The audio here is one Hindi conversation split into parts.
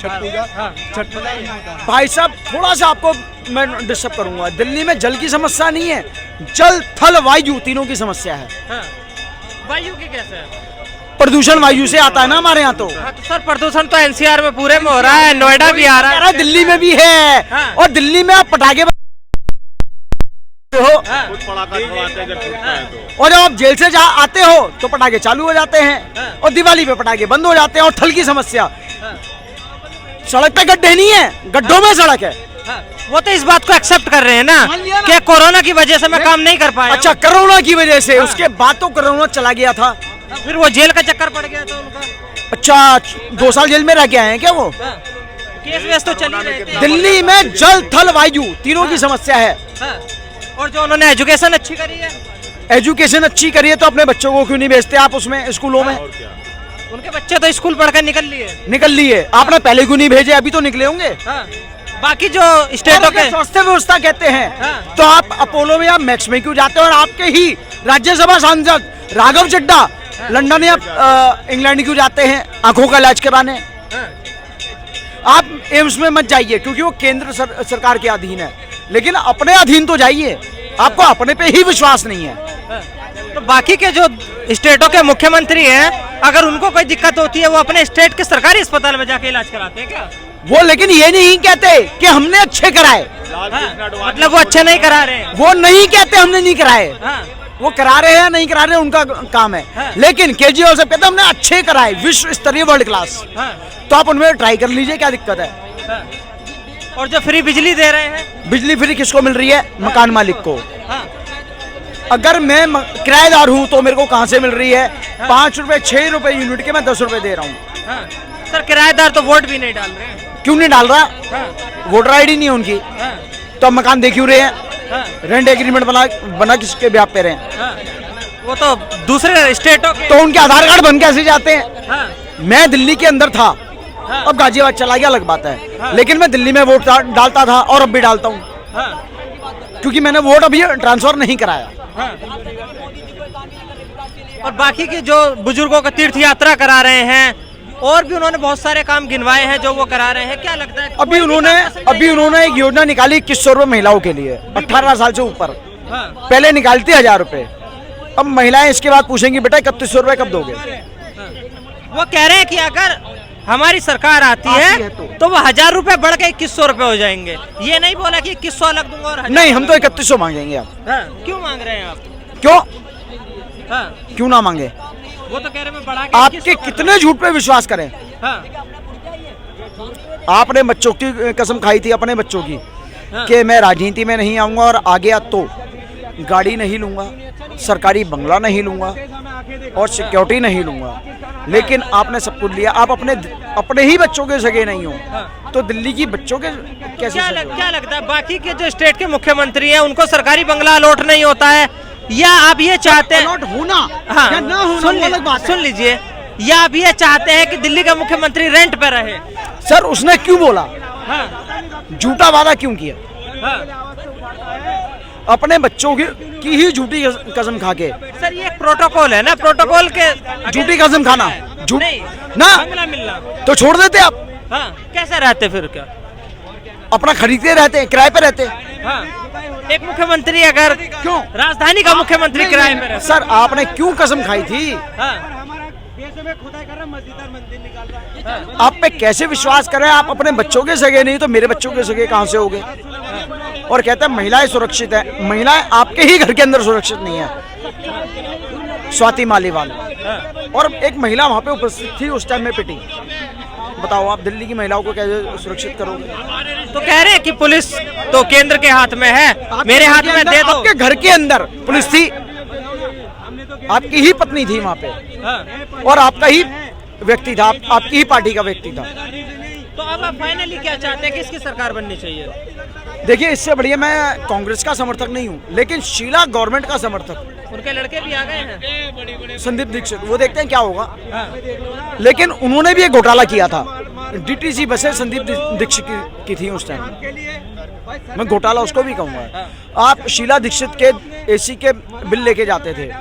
छठ पूजा। छठ पूजा भाई साहब थोड़ा सा आपको मैं डिस्टर्ब करूंगा। दिल्ली में जल की समस्या नहीं है, जल थल वायु तीनों की समस्या है। वायु की कैसे है? प्रदूषण वायु से आता है ना हमारे यहाँ तो। तो सर प्रदूषण तो एनसीआर में पूरे में हो रहा है, नोएडा भी आ रहा है, दिल्ली में भी है। और दिल्ली में आप पटाखे हो और जब आप जेल से आते हो तो पटाखे चालू हो जाते हैं और दिवाली पे पटाखे बंद हो जाते हैं। और थल की समस्या, सड़क पे गड्ढे नहीं है, गड्ढों में सड़क है। वो तो इस बात को एक्सेप्ट कर रहे हैं ना कि कोरोना की वजह से मैं काम नहीं कर पाया। अच्छा, कोरोना की वजह से, उसके बाद तो कोरोना चला गया था, फिर वो जेल का चक्कर पड़ गया था उनका। अच्छा 2 साल जेल में रह के आए हैं क्या वो? केस वेस तो चल ही रहे थे। दिल्ली में जल थल वायु तीनों की समस्या है। और जो उन्होंने एजुकेशन अच्छी करी है, एजुकेशन अच्छी करी है तो अपने बच्चों को क्यों नहीं भेजते आप उसमें स्कूलों में? उनके बच्चे तो स्कूल पढ़कर निकल लिए। आपने पहले क्यों नहीं भेजे? अभी तो निकले होंगे। बाकी जो स्टेटों के स्वास्थ्य व्यवस्था कहते हैं तो आप अपोलो में या मैक्स में क्यों जाते हो? और आपके ही राज्यसभा सांसद राघव चड्डा लंदन या इंग्लैंड क्यों जाते हैं आंखों का इलाज कराने? आप एम्स में मत जाइए क्योंकि वो केंद्र सरकार के अधीन है, लेकिन अपने अधीन तो जाइए। आपको अपने पे ही विश्वास नहीं है। तो बाकी के जो स्टेटों के मुख्यमंत्री हैं, अगर उनको कोई दिक्कत होती है वो अपने स्टेट के सरकारी अस्पताल में जाके इलाज कराते हैं क्या? वो लेकिन ये नहीं कहते कि हमने अच्छे कराए। मतलब वो अच्छे नहीं करा रहे हैं। वो नहीं कहते हमने नहीं कराए। वो करा रहे हैं नहीं करा रहे उनका काम है। लेकिन केजरीवाल साहब कहते हैं हमने अच्छे कराए, विश्व स्तरीय, वर्ल्ड क्लास। तो आप उनमें ट्राई कर लीजिए, क्या दिक्कत है? और जो फ्री बिजली दे रहे हैं, बिजली फ्री किसको मिल रही है? मकान मालिक को। अगर मैं किराएदार हूँ तो मेरे को कहाँ से मिल रही है? 5 रुपए 6 रुपए यूनिट के मैं 10 रुपए दे रहा हूँ। सर किराएदार तो वोट भी नहीं डाल रहे हैं। क्यों नहीं डाल रहा? वोटर आईडी नहीं है उनकी, तो मकान दे क्यों रहे हैं? रेंट एग्रीमेंट बना किसके ब्याह पे रहे हैं? वो तो दूसरे स्टेटों के। तो उनके आधार कार्ड बन कैसे जाते हैं? मैं दिल्ली के अंदर था, अब गाजियाबाद चला गया, अलग बात है। लेकिन मैं दिल्ली में वोट डालता था और अब भी डालता हूँ, क्योंकि मैंने वोट अभी ट्रांसफर नहीं कराया। और बाकी के जो बुजुर्गों का तीर्थ यात्रा करा रहे हैं, और भी उन्होंने बहुत सारे काम गिनवाए हैं जो वो करा रहे हैं, क्या लगता है? अभी उन्होंने एक योजना निकाली 2100 रुपए महिलाओं के लिए 18 साल से ऊपर। पहले निकालती 1000 रुपए, अब महिलाएं इसके बाद पूछेंगी बेटा 3100 रुपए कब दोगे? वो कह रहे हैं कि अगर हमारी सरकार आती है तो वो 1000 रुपए बढ़ के 2100 रुपए हो जाएंगे। ये नहीं बोला कि 2100 अलग दूंगा और नहीं, हम तो 3100 मांगेंगे। आप क्यों मांग रहे हैं? आप क्यों क्यों ना मांगे? वो तो कह रहे हैं बढ़ा के। आपके कितने झूठ पे विश्वास करें? आपने बच्चों की कसम खाई थी, अपने बच्चों की, कि मैं राजनीति में नहीं आऊंगा और आ गया तो गाड़ी नहीं लूंगा, सरकारी बंगला नहीं लूंगा और सिक्योरिटी नहीं लूंगा। लेकिन आपने सब कुछ लिया। आप अपने ही बच्चों के सगे नहीं हो, तो दिल्ली की बच्चों के कैसे? क्या लगता है बाकी के जो स्टेट के मुख्यमंत्री हैं उनको सरकारी बंगला अलॉट नहीं होता है, या आप ये चाहते हैं होना? हाँ, या ना होना सुन लीजिए, या आप ये चाहते हैं कि दिल्ली का मुख्यमंत्री रेंट पे रहे? सर उसने क्यों बोला? झूठा वादा क्यों किया? अपने बच्चों की ही झूठी कसम खा के। सर ये प्रोटोकॉल है ना, प्रोटोकॉल के झूठी कसम खाना, झूठ ना बंगला मिलना तो छोड़ देते आप। कैसे रहते फिर? क्या अपना खरीदते रहते हैं, किराए पे रहते हैं। एक मुख्यमंत्री अगर क्यों राजधानी का मुख्यमंत्री किराए पे रहता? सर आपने क्यों कसम खाई थी? आप पे कैसे विश्वास करें? आप अपने बच्चों के सगे नहीं तो मेरे बच्चों के सगे कहां से होगे? और कहते हैं महिलाएं सुरक्षित है। महिलाएं आपके ही घर के अंदर सुरक्षित नहीं है। स्वाति मालीवाल और एक महिला वहां पे उपस्थित थी, उस टाइम में पिटी। बताओ आप दिल्ली की महिलाओं को कैसे सुरक्षित करोगे? तो कह रहे हैं कि पुलिस तो केंद्र के हाथ में है, मेरे हाथ में दे दो। आपके घर के अंदर पुलिस थी, आपकी ही पत्नी थी वहाँ पे और आपका ही व्यक्ति था, आपकी ही पार्टी का व्यक्ति था। तो अब आप फाइनली क्या चाहते हैं, किसकी सरकार बननी चाहिए? देखिए इससे बढ़िया मैं कांग्रेस का समर्थक नहीं हूँ, लेकिन शीला गवर्नमेंट का समर्थक। उनके लड़के भी आ गए हैं, संदीप दीक्षित, वो देखते हैं क्या होगा। लेकिन उन्होंने भी एक घोटाला किया था, डीटीसी बसें संदीप दीक्षित की थी उस टाइम। मैं घोटाला उसको भी कहूँगा। आप शीला दीक्षित के एसी के बिल लेके जाते थे,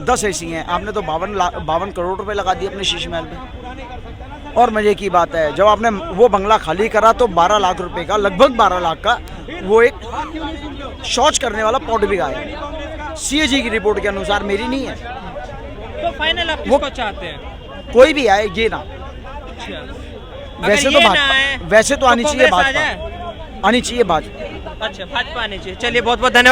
10 एसी हैं, आपने तो 52 करोड़ रुपए लगा दिए अपने शीश महल पे। और मजे की बात है, जब आपने वो बंगला खाली करा तो 12 लाख रुपए का, लगभग 12 लाख का वो एक शौच करने वाला पॉट भी आया। सीएजी की रिपोर्ट के अनुसार, मेरी नहीं है। तो फाइनल आप किसको चाहते हैं? कोई भी आए, ये ना, वैसे तो वैसे तो आनी चाहिए भाजपा, आनी चाहिए भाजपा। अच्छा, भाजपा आनी चाहिए। चलिए, बहुत बहुत धन्यवाद।